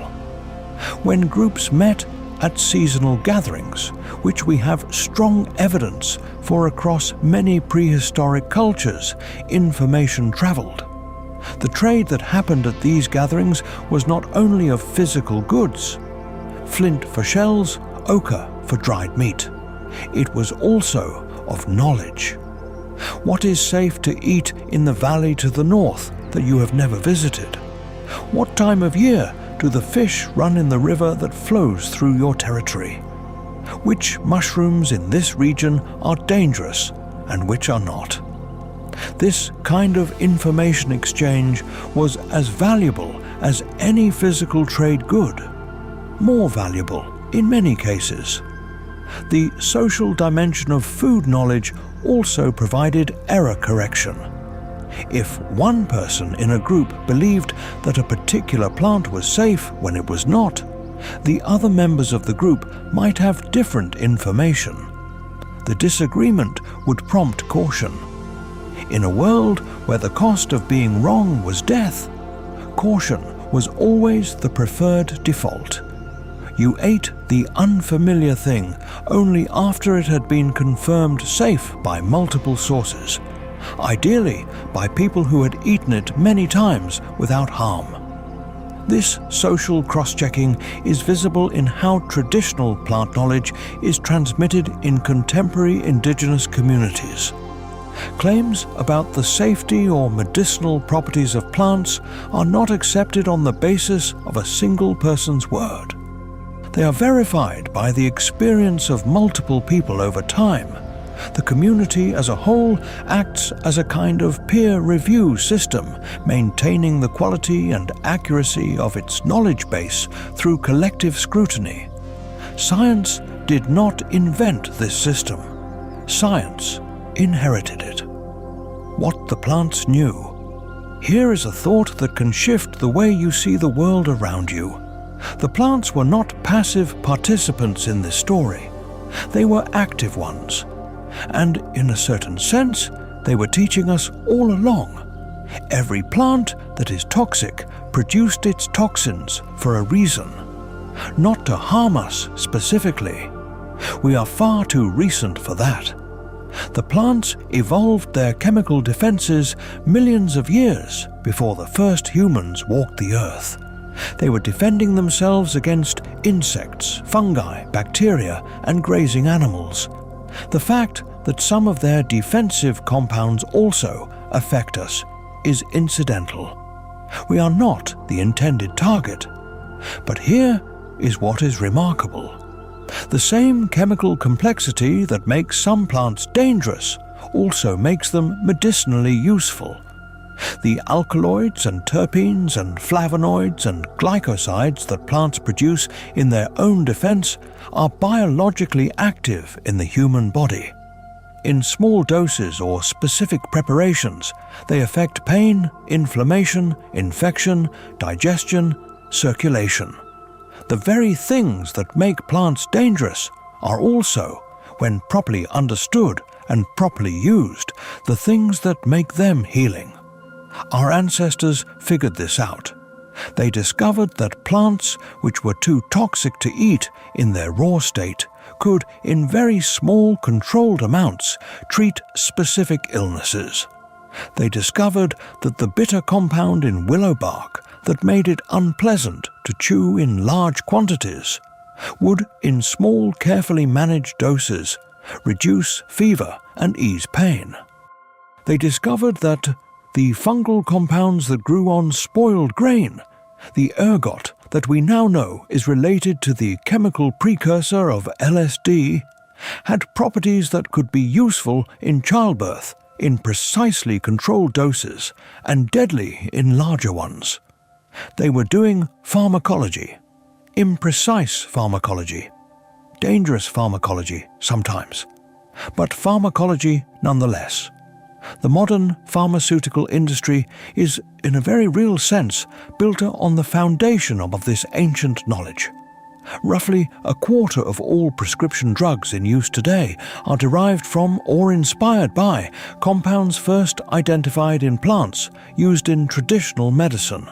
When groups met at seasonal gatherings, which we have strong evidence for across many prehistoric cultures, information traveled. The trade that happened at these gatherings was not only of physical goods, flint for shells, ochre for dried meat. It was also of knowledge. What is safe to eat in the valley to the north that you have never visited? What time of year do the fish run in the river that flows through your territory? Which mushrooms in this region are dangerous and which are not? This kind of information exchange was as valuable as any physical trade good, more valuable in many cases. The social dimension of food knowledge also provided error correction. If one person in a group believed that a particular plant was safe when it was not, the other members of the group might have different information. The disagreement would prompt caution. In a world where the cost of being wrong was death, caution was always the preferred default. You ate the unfamiliar thing only after it had been confirmed safe by multiple sources, ideally by people who had eaten it many times without harm. This social cross-checking is visible in how traditional plant knowledge is transmitted in contemporary indigenous communities. Claims about the safety or medicinal properties of plants are not accepted on the basis of a single person's word. They are verified by the experience of multiple people over time. The community as a whole acts as a kind of peer review system, maintaining the quality and accuracy of its knowledge base through collective scrutiny. Science did not invent this system. Science inherited it. What the plants knew. Here is a thought that can shift the way you see the world around you. The plants were not passive participants in this story. They were active ones. And in a certain sense, they were teaching us all along. Every plant that is toxic produced its toxins for a reason, not to harm us specifically. We are far too recent for that. The plants evolved their chemical defenses millions of years before the first humans walked the earth. They were defending themselves against insects, fungi, bacteria, and grazing animals. The fact that some of their defensive compounds also affect us is incidental. We are not the intended target. But here is what is remarkable. The same chemical complexity that makes some plants dangerous also makes them medicinally useful. The alkaloids and terpenes and flavonoids and glycosides that plants produce in their own defense are biologically active in the human body. In small doses or specific preparations, they affect pain, inflammation, infection, digestion, circulation. The very things that make plants dangerous are also, when properly understood and properly used, the things that make them healing. Our ancestors figured this out. They discovered that plants which were too toxic to eat in their raw state could, in very small controlled amounts, treat specific illnesses. They discovered that the bitter compound in willow bark that made it unpleasant to chew in large quantities would, in small, carefully managed doses, reduce fever and ease pain. They discovered that the fungal compounds that grew on spoiled grain, the ergot that we now know is related to the chemical precursor of LSD, had properties that could be useful in childbirth in precisely controlled doses and deadly in larger ones. They were doing pharmacology, imprecise pharmacology, dangerous pharmacology sometimes, but pharmacology nonetheless. The modern pharmaceutical industry is, in a very real sense, built on the foundation of this ancient knowledge. Roughly a quarter of all prescription drugs in use today are derived from or inspired by compounds first identified in plants used in traditional medicine.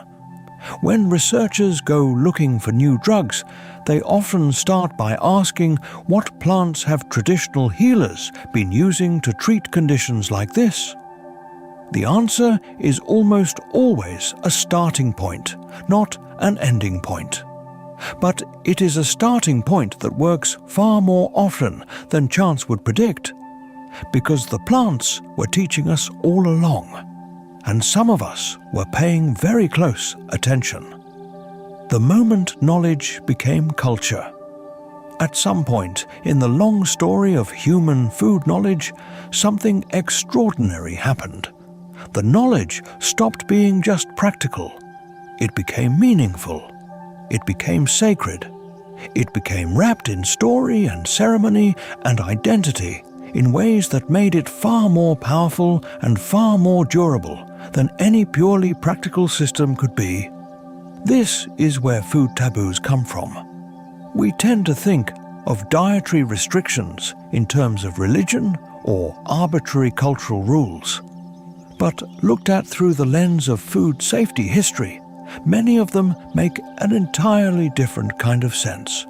When researchers go looking for new drugs, they often start by asking what plants have traditional healers been using to treat conditions like this. The answer is almost always a starting point, not an ending point. But it is a starting point that works far more often than chance would predict, because the plants were teaching us all along, and some of us were paying very close attention. The moment knowledge became culture. At some point in the long story of human food knowledge, something extraordinary happened. The knowledge stopped being just practical. It became meaningful. It became sacred. It became wrapped in story and ceremony and identity in ways that made it far more powerful and far more durable than any purely practical system could be. This is where food taboos come from. We tend to think of dietary restrictions in terms of religion or arbitrary cultural rules. But looked at through the lens of food safety history, many of them make an entirely different kind of sense.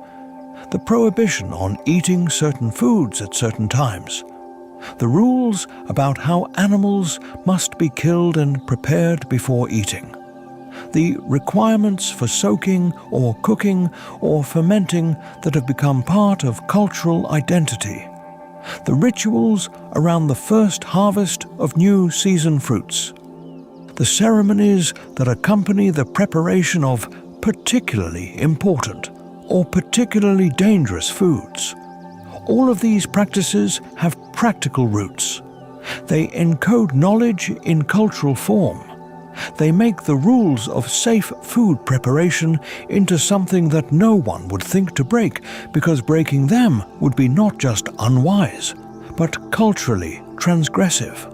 The prohibition on eating certain foods at certain times, the rules about how animals must be killed and prepared before eating, the requirements for soaking or cooking or fermenting that have become part of cultural identity, the rituals around the first harvest of new season fruits, the ceremonies that accompany the preparation of particularly important or particularly dangerous foods. All of these practices have practical roots. They encode knowledge in cultural form. They make the rules of safe food preparation into something that no one would think to break, because breaking them would be not just unwise, but culturally transgressive.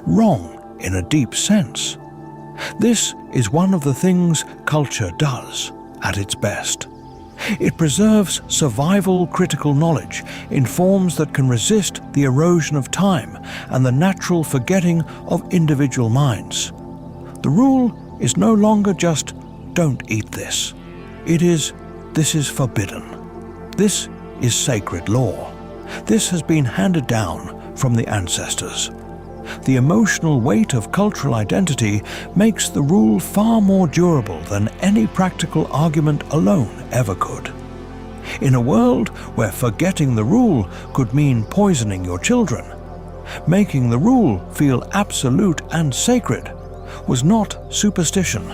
Wrong in a deep sense. This is one of the things culture does at its best. It preserves survival critical knowledge in forms that can resist the erosion of time and the natural forgetting of individual minds. The rule is no longer just, don't eat this. It is, this is forbidden. This is sacred law. This has been handed down from the ancestors. The emotional weight of cultural identity makes the rule far more durable than any practical argument alone ever could. In a world where forgetting the rule could mean poisoning your children, making the rule feel absolute and sacred was not superstition.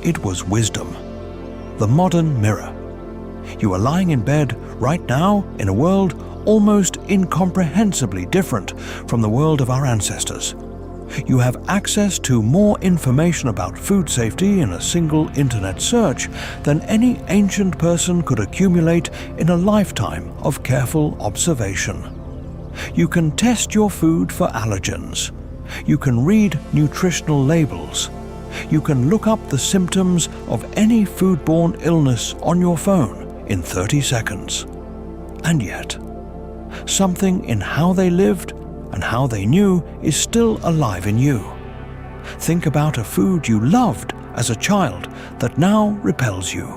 It was wisdom. The modern mirror. You are lying in bed right now in a world almost incomprehensibly different from the world of our ancestors. You have access to more information about food safety in a single internet search than any ancient person could accumulate in a lifetime of careful observation. You can test your food for allergens. You can read nutritional labels. You can look up the symptoms of any foodborne illness on your phone in 30 seconds. And yet, something in how they lived and how they knew is still alive in you. Think about a food you loved as a child that now repels you.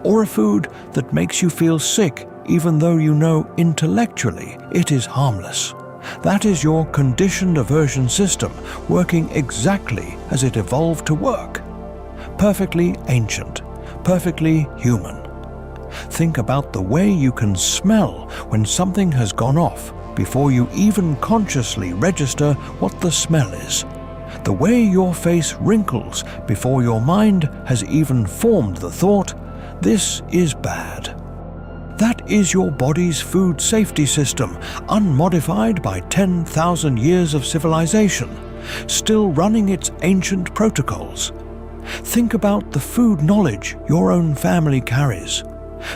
Or a food that makes you feel sick even though you know intellectually it is harmless. That is your conditioned aversion system working exactly as it evolved to work. Perfectly ancient, perfectly human. Think about the way you can smell when something has gone off before you even consciously register what the smell is. The way your face wrinkles before your mind has even formed the thought, "This is bad." That is your body's food safety system, unmodified by 10,000 years of civilization, still running its ancient protocols. Think about the food knowledge your own family carries,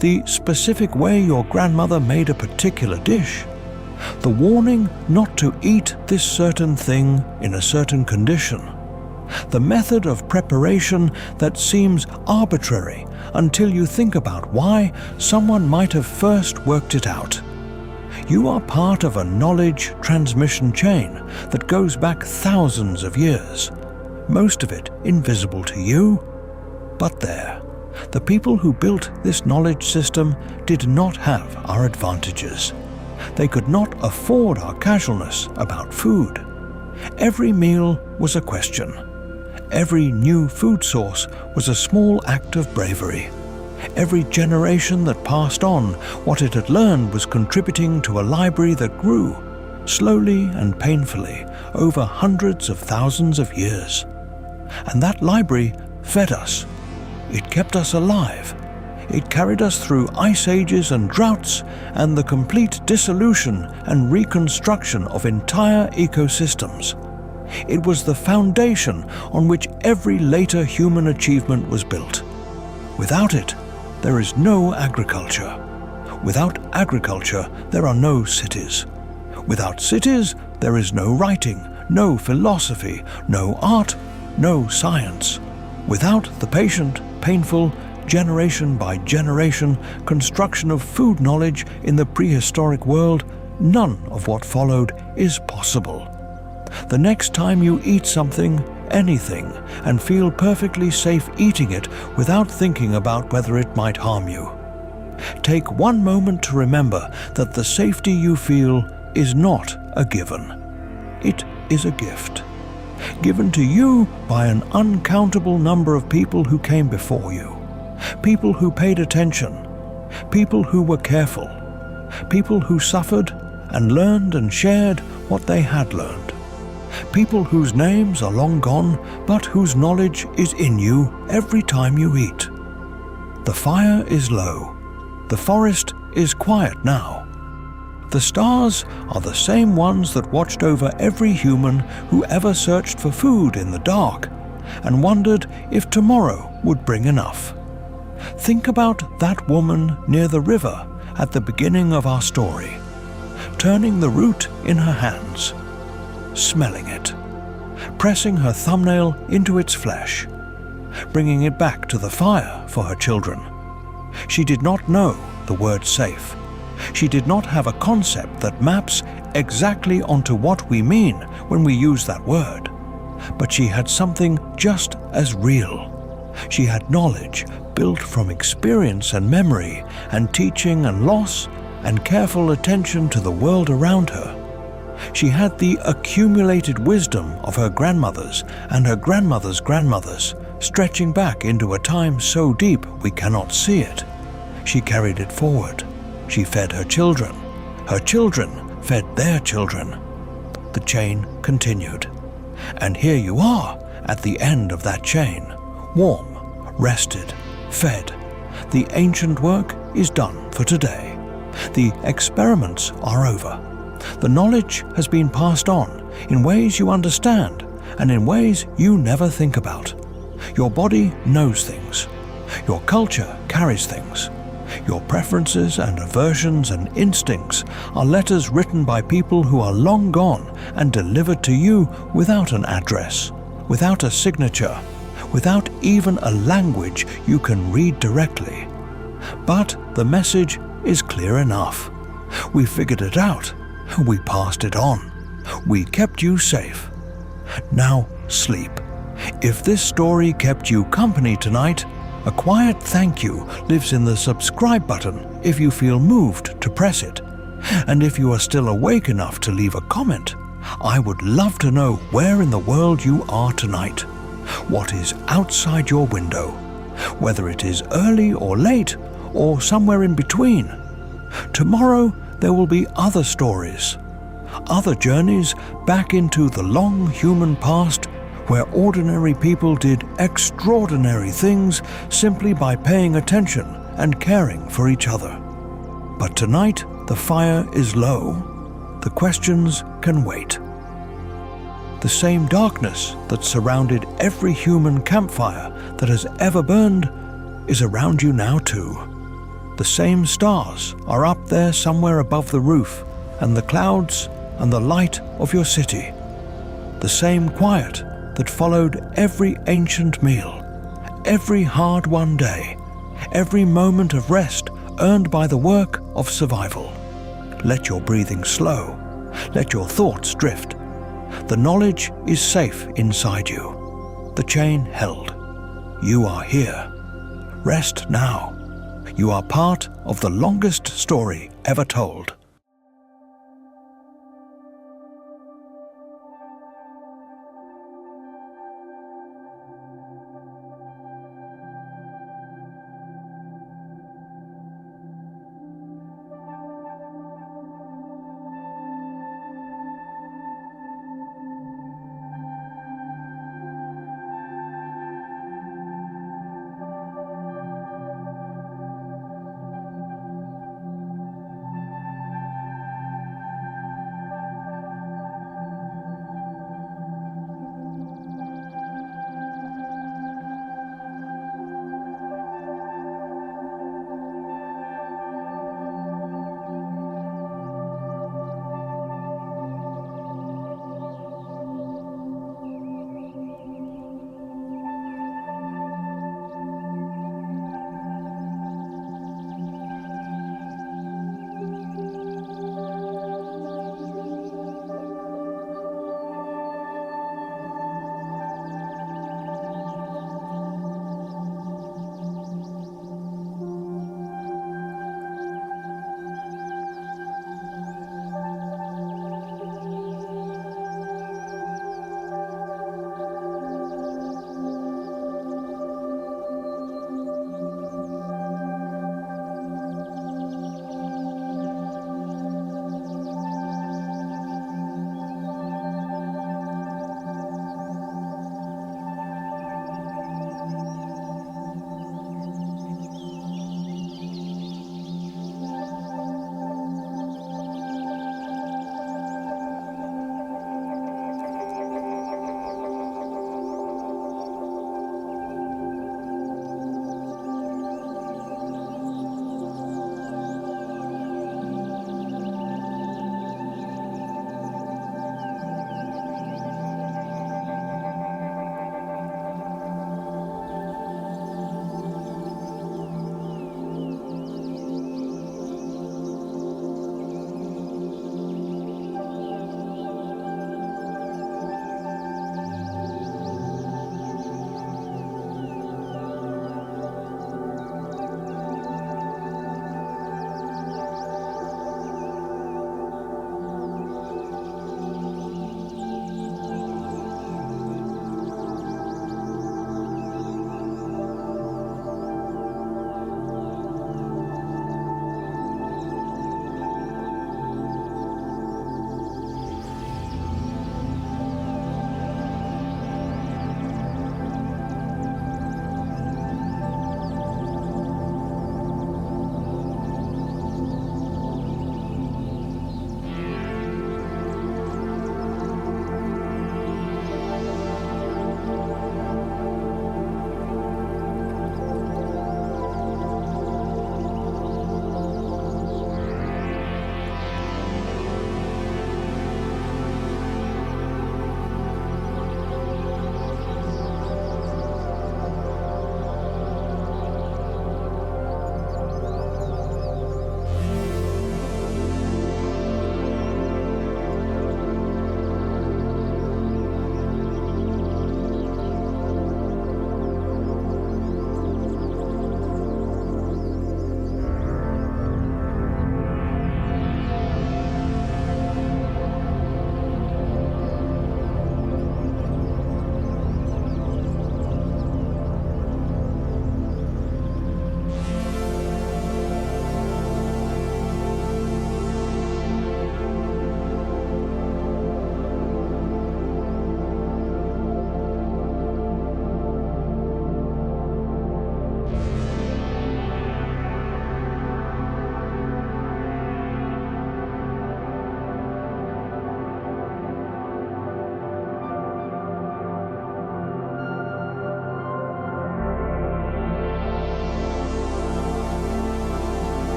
the specific way your grandmother made a particular dish, the warning not to eat this certain thing in a certain condition, the method of preparation that seems arbitrary until you think about why someone might have first worked it out. You are part of a knowledge transmission chain that goes back thousands of years, most of it invisible to you. But there, the people who built this knowledge system did not have our advantages. They could not afford our casualness about food. Every meal was a question. Every new food source was a small act of bravery. Every generation that passed on what it had learned was contributing to a library that grew, slowly and painfully, over hundreds of thousands of years. And that library fed us. It kept us alive. It carried us through ice ages and droughts and the complete dissolution and reconstruction of entire ecosystems. It was the foundation on which every later human achievement was built. Without it, there is no agriculture. Without agriculture, there are no cities. Without cities, there is no writing, no philosophy, no art, no science. Without the patient, painful, generation by generation construction of food knowledge in the prehistoric world, none of what followed is possible. The next time you eat something, anything, and feel perfectly safe eating it without thinking about whether it might harm you, take one moment to remember that the safety you feel is not a given. It is a gift, given to you by an uncountable number of people who came before you, people who paid attention, people who were careful, people who suffered and learned and shared what they had learned. People whose names are long gone, but whose knowledge is in you every time you eat. The fire is low. The forest is quiet now. The stars are the same ones that watched over every human who ever searched for food in the dark and wondered if tomorrow would bring enough. Think about that woman near the river at the beginning of our story, turning the root in her hands, smelling it, pressing her thumbnail into its flesh, bringing it back to the fire for her children. She did not know the word safe. She did not have a concept that maps exactly onto what we mean when we use that word. But she had something just as real. She had knowledge built from experience and memory and teaching and loss and careful attention to the world around her. She had the accumulated wisdom of her grandmothers and her grandmothers' grandmothers, stretching back into a time so deep we cannot see it. She carried it forward. She fed her children. Her children fed their children. The chain continued. And here you are at the end of that chain, warm, rested, fed. The ancient work is done for today. The experiments are over. The knowledge has been passed on in ways you understand and in ways you never think about. Your body knows things. Your culture carries things. Your preferences and aversions and instincts are letters written by people who are long gone and delivered to you without an address, without a signature, without even a language you can read directly. But the message is clear enough. We figured it out. We passed it on. We kept you safe. Now sleep. If this story kept you company tonight, a quiet thank you lives in the subscribe button if you feel moved to press it. And if you are still awake enough to leave a comment, I would love to know where in the world you are tonight. What is outside your window, whether it is early or late or somewhere in between. Tomorrow there will be other stories, other journeys back into the long human past where ordinary people did extraordinary things simply by paying attention and caring for each other. But tonight the fire is low. The questions can wait. The same darkness that surrounded every human campfire that has ever burned is around you now too. The same stars are up there somewhere above the roof and the clouds and the light of your city. The same quiet that followed every ancient meal, every hard-won day, every moment of rest earned by the work of survival. Let your breathing slow. Let your thoughts drift. The knowledge is safe inside you. The chain held. You are here. Rest now. You are part of the longest story ever told.